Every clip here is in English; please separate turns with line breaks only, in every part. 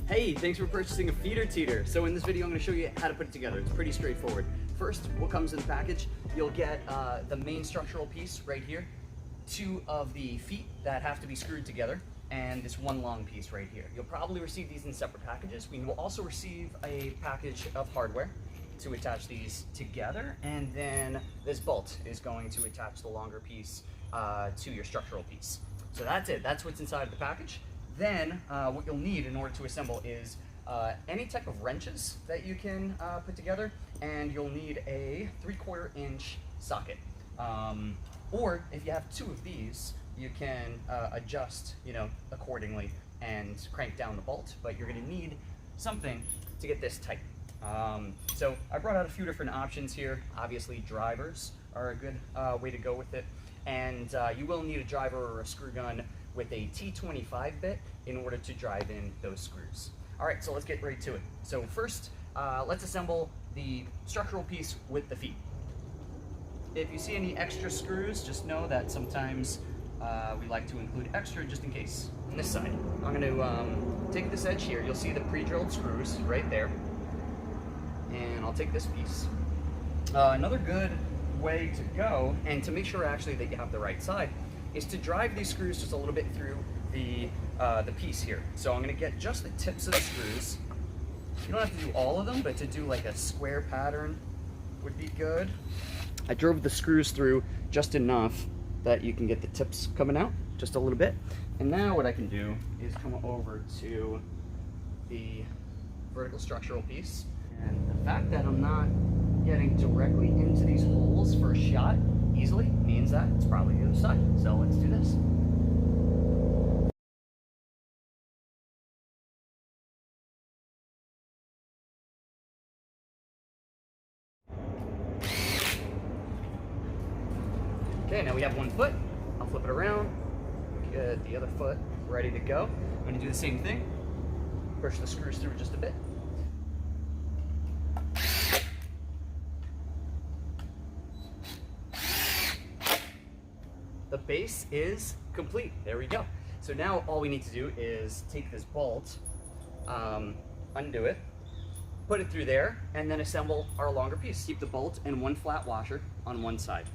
Hey, thanks for purchasing a feeder teeter. So in this video, I'm going to show you how to put it together. It's pretty straightforward. First, what comes in the package, you'll get the main structural piece right here, 2 of the feet that have to be screwed together, and this 1 long piece right here. You'll probably receive these in separate packages. We will also receive a package of hardware to attach these together, and then this bolt is going to attach the longer piece to your structural piece. So that's it. That's what's inside of the package. Then what you'll need in order to assemble is any type of wrenches that you can put together, and you'll need a 3/4 inch socket. Or if you have 2 of these, you can adjust, accordingly and crank down the bolt, but you're gonna need something to get this tight. So I brought out a few different options here. Obviously drivers are a good way to go with it, and you will need a driver or a screw gun with a T25 bit in order to drive in those screws. All right, so let's get right to it. So first, let's assemble the structural piece with the feet. If you see any extra screws, just know that sometimes we like to include extra just in case. On this side, I'm going to take this edge here. You'll see the pre-drilled screws right there. And I'll take this piece. Another good way to go, and to make sure actually that you have the right side, is to drive these screws just a little bit through the piece here. So I'm going to get just the tips of the screws. You don't have to do all of them, but to do like a square pattern would be good. I drove the screws through just enough that you can get the tips coming out just a little bit. And now what I can do is come over to the vertical structural piece. And the fact that I'm not getting directly into these holes for a shot easily means that it's probably the other side. So let's do this. Okay, now we have 1 foot. I'll flip it around, get the other foot ready to go. I'm going to do the same thing. Push the screws through just a bit. The base is complete. There we go. So now all we need to do is take this bolt, undo it, put it through there, and then assemble our longer piece. Keep the bolt and 1 flat washer on one side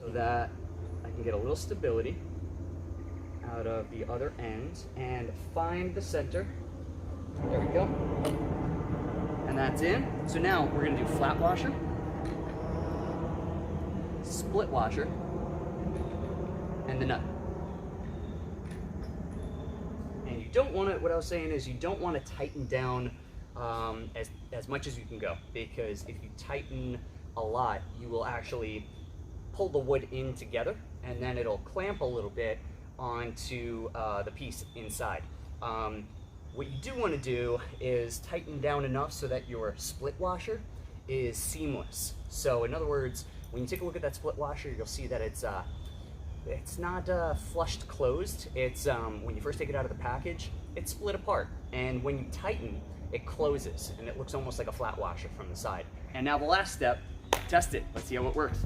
so that I can get a little stability out of the other end and find the center. There we go. And that's in. So now we're going to do flat washer, split washer, and the nut. And you don't want to, what I was saying is you don't want to tighten down as much as you can go, because if you tighten a lot, you will actually pull the wood in together, and then it'll clamp a little bit onto the piece inside. What you do want to do is tighten down enough so that your split washer is seamless. So in other words, when you take a look at that split washer, you'll see that it's not flushed closed. It's when you first take it out of the package, it's split apart, and when you tighten, it closes and it looks almost like a flat washer from the side. And now the last step, test it. Let's see how it works.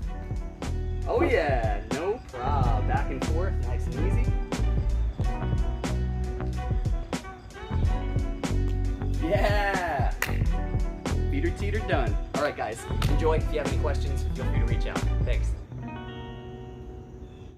Oh yeah, no problem. Back and forth, nice and easy. Yeah! Feeder teeter done. All right guys, enjoy. If you have any questions, feel free to reach out. Thanks.